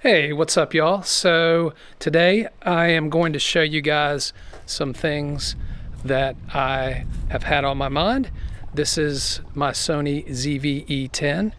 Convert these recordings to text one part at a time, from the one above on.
Hey, what's up y'all? So today I am going to show you guys some things that I have had on my mind. This is my Sony ZV-E10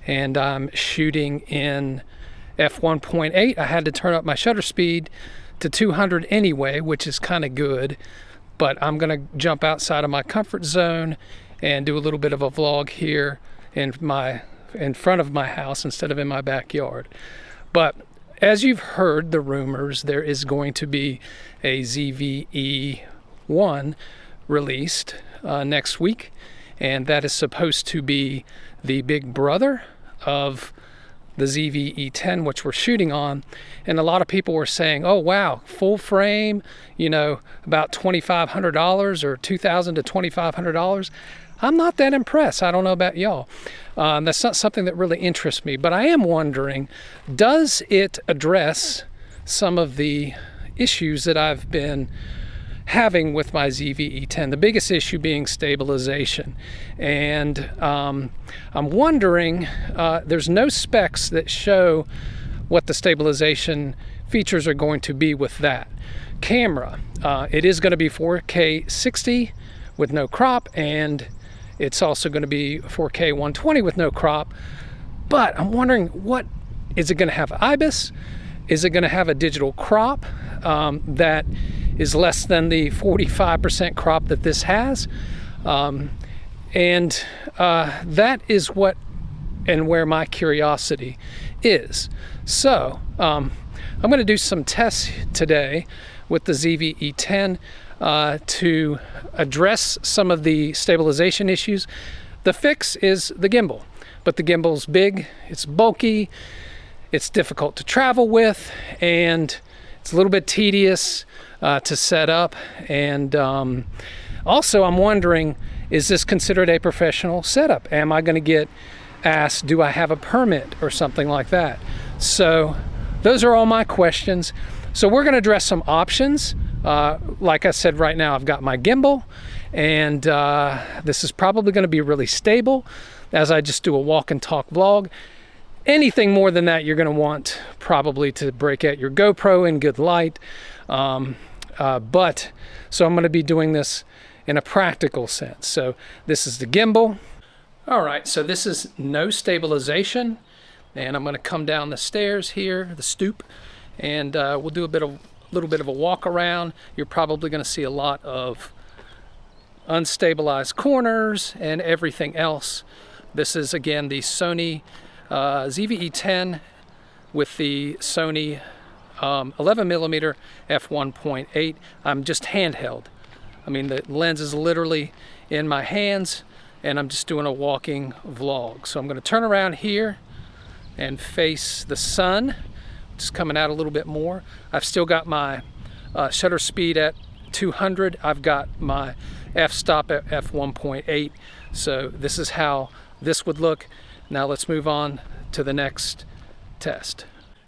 and I'm shooting in f1.8. I had to turn up my shutter speed to 200 anyway, which is kind of good, but I'm gonna jump outside of my comfort zone and do a little bit of a vlog here in front of my house instead of in my backyard. But as you've heard the rumors, there is going to be a ZV-E1 released next week, and that is supposed to be the big brother of the ZV-E10, which we're shooting on. And a lot of people were saying, oh wow, full frame, you know, about $2,500 or $2,000 to $2,500. I'm not that impressed. I don't know about y'all. That's not something that really interests me, but I am wondering, does it address some of the issues that I've been having with my ZV-E10? The biggest issue being stabilization. And I'm wondering, there's no specs that show what the stabilization features are going to be with that camera. It is going to be 4K 60 with no crop, and it's also going to be 4K 120 with no crop. But I'm wondering, what is it going to have? IBIS? Is it going to have a digital crop that is less than the 45% crop that this has? That is what and where my curiosity is. So I'm going to do some tests today with the ZV-E10 to address some of the stabilization issues. The fix is the gimbal, but the gimbal's big, it's bulky, it's difficult to travel with, and it's a little bit tedious to set up. And also I'm wondering, is this considered a professional setup? Am I going to get asked, do I have a permit or something like that? So those are all my questions. So we're going to address some options. Like I said, right now I've got my gimbal, and this is probably going to be really stable as I just do a walk and talk vlog. Anything more than that, you're going to want probably to break out your GoPro in good light. So I'm going to be doing this in a practical sense. So this is the gimbal. All right, so this is no stabilization, and I'm going to come down the stairs here, the stoop, and we'll do a little bit of a walk around. You're probably going to see a lot of unstabilized corners and everything else. This is again the Sony ZV-E10 with the Sony 11mm f1.8. I'm just handheld. I mean, the lens is literally in my hands, and I'm just doing a walking vlog. So I'm going to turn around here and face the sun, just coming out a little bit more. I've still got my shutter speed at 200. I've got my f-stop at f1.8. So this is how this would look. Now let's move on to the next test.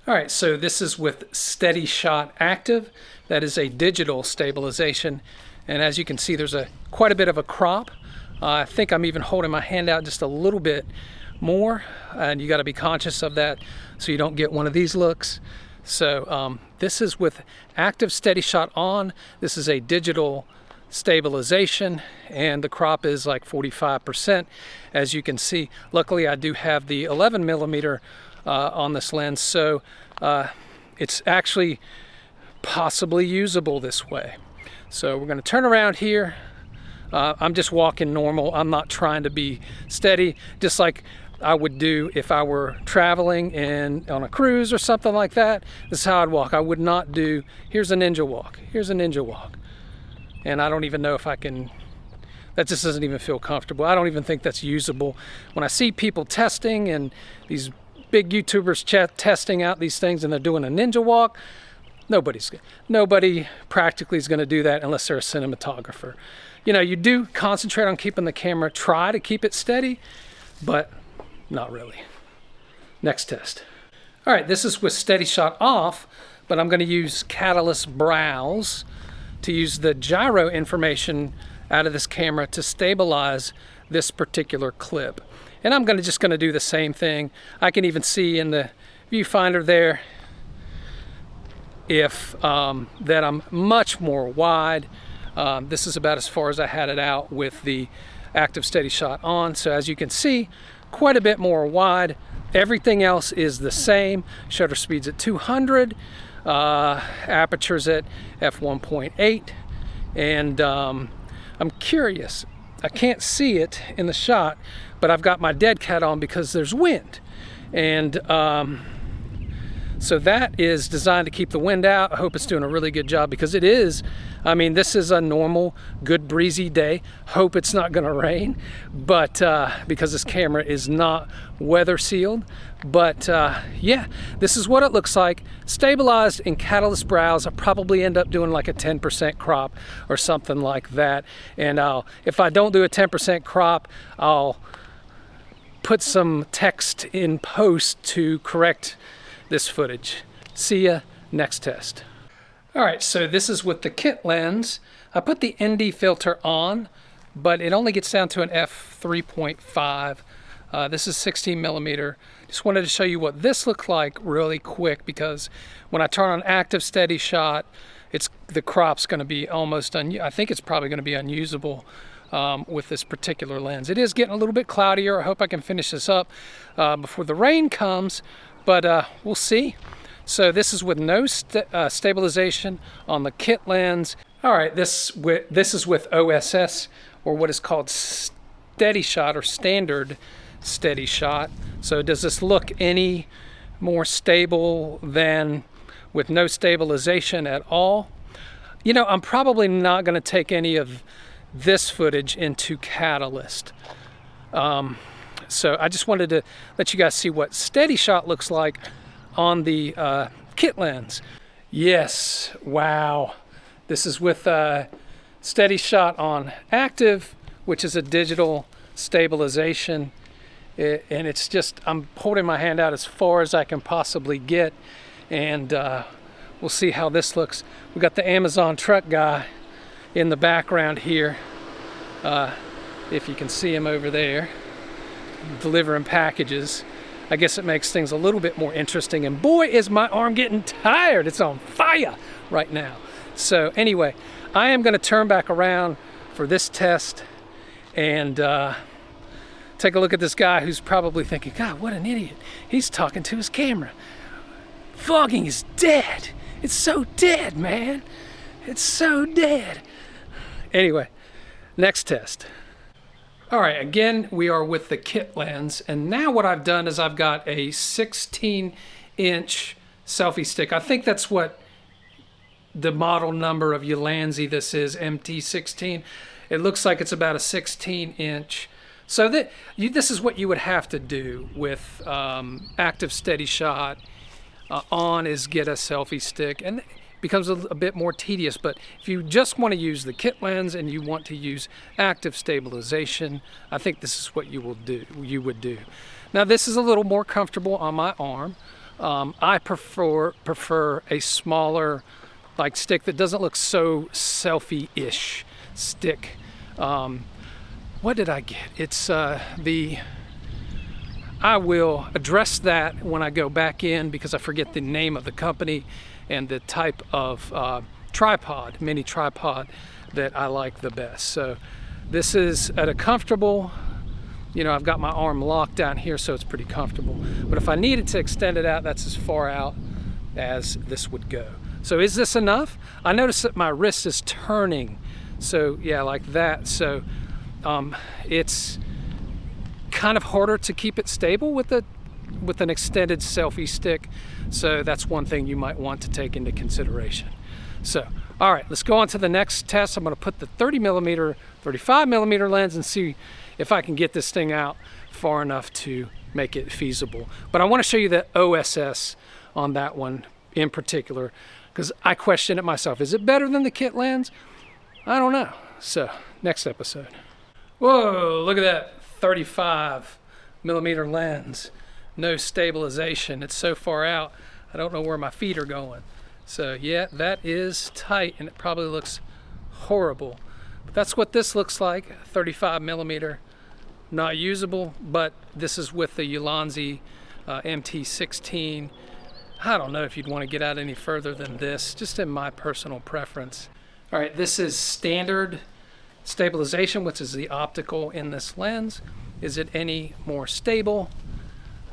All right, so this is with Steadyshot Active. That is a digital stabilization. And as you can see, there's quite a bit of a crop. I think I'm even holding my hand out just a little bit more, and you got to be conscious of that so you don't get one of these looks. So this is with active Steadyshot on. This is a digital stabilization, and the crop is like 45%, as you can see. Luckily I do have the 11mm on this lens, so it's actually possibly usable this way. So we're going to turn around here. I'm just walking normal. I'm not trying to be steady, just like I would do if I were traveling and on a cruise or something like that. This is how I'd walk. I would not do, here's a ninja walk, here's a ninja walk. And I don't even know if I can, that just doesn't even feel comfortable. I don't even think that's usable. When I see people testing and these big YouTubers testing out these things and they're doing a ninja walk, nobody practically is going to do that unless they're a cinematographer. You know, you do concentrate on keeping the camera, try to keep it steady, but not really. Next test. All right, this is with Steadyshot off, but I'm going to use Catalyst Browse to use the gyro information out of this camera to stabilize this particular clip. And I'm just going to do the same thing. I can even see in the viewfinder there, if that I'm much more wide. This is about as far as I had it out with the active Steadyshot on. So as you can see, quite a bit more wide. Everything else is the same. Shutter speed's at 200, aperture's at f1.8, and I'm curious. I can't see it in the shot, but I've got my dead cat on because there's wind. And so that is designed to keep the wind out. I hope it's doing a really good job, because it is. I mean, this is a normal, good breezy day. Hope it's not gonna rain, but because this camera is not weather sealed. But yeah, this is what it looks like. Stabilized in catalyst browse. I'll probably end up doing like a 10% crop or something like that. And if I don't do a 10% crop, I'll put some text in post to correct this footage. See ya next test. All right, so this is with the kit lens. I put the ND filter on, but it only gets down to an f3.5. This is 16 millimeter. Just wanted to show you what this looked like really quick, because when I turn on active Steadyshot, the crop's going to be almost I think it's probably going to be unusable with this particular lens. It is getting a little bit cloudier. I hope I can finish this up before the rain comes, but we'll see. So this is with no stabilization on the kit lens. All right, this is with OSS, or what is called Steadyshot, or standard Steadyshot. So does this look any more stable than with no stabilization at all? You know, I'm probably not going to take any of this footage into Catalyst. So I just wanted to let you guys see what Steadyshot looks like on the kit lens. Yes, wow. This is with Steadyshot on active, which is a digital stabilization. And it's just, I'm holding my hand out as far as I can possibly get, and we'll see how this looks. We got the Amazon truck guy in the background here, if you can see him over there, delivering packages. I guess it makes things a little bit more interesting, and boy is my arm getting tired. It's on fire right now. So anyway, I am going to turn back around for this test and take a look at this guy who's probably thinking, God, what an idiot. He's talking to his camera. Vlogging is dead. It's so dead, man. It's so dead. Anyway, next test. All right, again, we are with the kit lens, and now what I've done is I've got a 16-inch selfie stick. I think that's what the model number of Ulanzi this is, MT16. It looks like it's about a 16-inch. So this is what you would have to do with active Steadyshot on, is get a selfie stick, and it becomes a bit more tedious. But if you just want to use the kit lens and you want to use active stabilization, I think this is what you would do. Now this is a little more comfortable on my arm. I prefer a smaller like stick that doesn't look so selfie-ish stick. What did I get? It's I will address that when I go back in, because I forget the name of the company and the type of tripod, mini tripod, that I like the best. So this is at a comfortable, you know, I've got my arm locked down here, so it's pretty comfortable. But if I needed to extend it out, that's as far out as this would go. So is this enough? I notice that my wrist is turning. So yeah, like that. So it's kind of harder to keep it stable with an extended selfie stick. So that's one thing you might want to take into consideration. So, all right, let's go on to the next test. I'm gonna put the 35 millimeter lens and see if I can get this thing out far enough to make it feasible. But I wanna show you the OSS on that one in particular, because I question it myself. Is it better than the kit lens? I don't know. So, next episode. Whoa, look at that 35 millimeter lens. No stabilization. It's so far out, I don't know where my feet are going. So yeah, that is tight, and it probably looks horrible. But that's what this looks like, 35 millimeter. Not usable, but this is with the Ulanzi MT16. I don't know if you'd want to get out any further than this, just in my personal preference. All right, this is standard stabilization, which is the optical in this lens. Is it any more stable?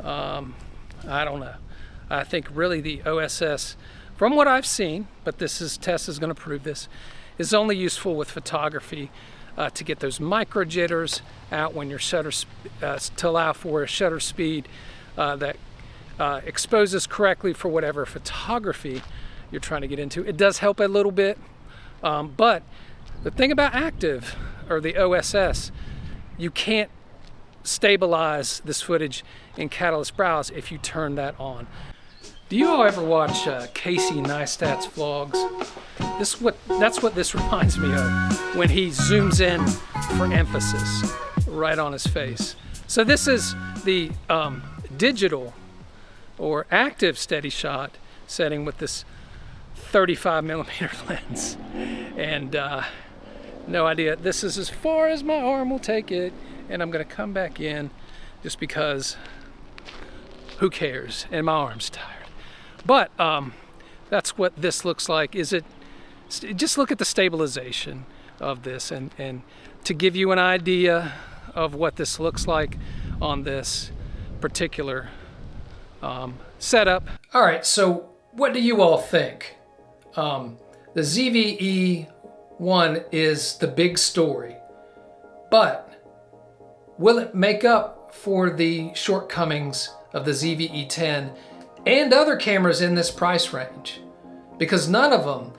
I don't know. I think really the OSS, from what I've seen, but test is going to prove this, is only useful with photography to get those micro jitters out when your shutter, to allow for a shutter speed that exposes correctly for whatever photography you're trying to get into. It does help a little bit, but the thing about active, or the OSS, you can't stabilize this footage in Catalyst Browse if you turn that on. Do you all ever watch Casey Neistat's vlogs? That's what this reminds me of, when he zooms in for emphasis right on his face. So this is the digital or active Steadyshot setting with this 35mm lens, and no idea. This is as far as my arm will take it, and I'm gonna come back in just because who cares, and my arm's tired. But that's what this looks like. Just look at the stabilization of this, and to give you an idea of what this looks like on this particular setup. All right, so what do you all think? The ZV-E1 is the big story, but will it make up for the shortcomings of the ZV-E10 and other cameras in this price range? Because none of them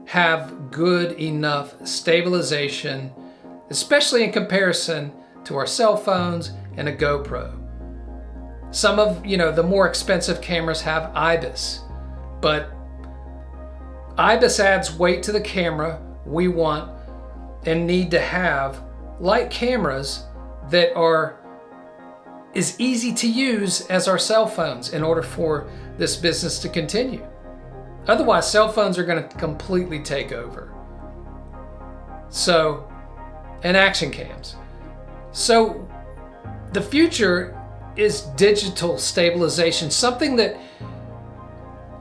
have good enough stabilization, especially in comparison to our cell phones and a GoPro. Some of the more expensive cameras have IBIS, but IBIS adds weight to the camera. We want and need to have light cameras that are as easy to use as our cell phones in order for this business to continue. Otherwise, cell phones are going to completely take over. So, and action cams. So, the future is digital stabilization, something that,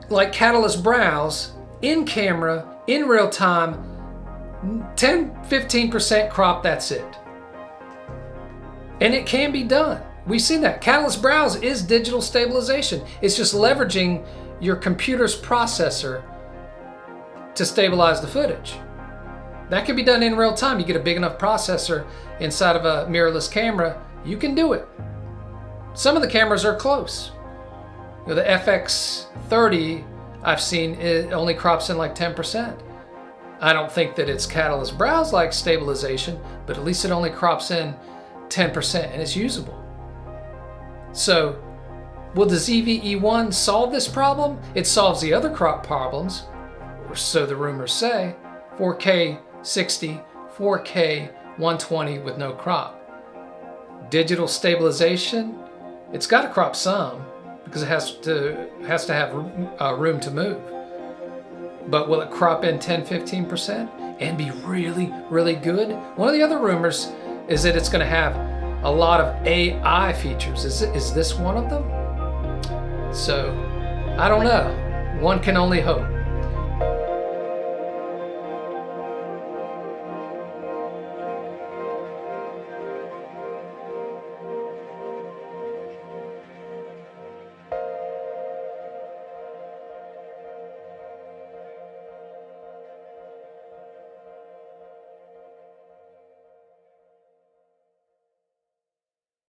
like Catalyst Browse, in camera, in real time, 10-15% crop, that's it. And it can be done. We've seen that. Catalyst Browse is digital stabilization. It's just leveraging your computer's processor to stabilize the footage. That can be done in real time. You get a big enough processor inside of a mirrorless camera, you can do it. Some of the cameras are close. The FX30 I've seen, it only crops in like 10%. I don't think that it's Catalyst Browse like stabilization, but at least it only crops in 10% and it's usable. So, will the ZV-E1 solve this problem? It solves the other crop problems, or so the rumors say. 4K 60, 4K 120 with no crop. Digital stabilization, it's got to crop some because it has to have room to move. But will it crop in 10-15% and be really, really good? One of the other rumors is that it's going to have a lot of AI features. Is this one of them? So, I don't know. One can only hope.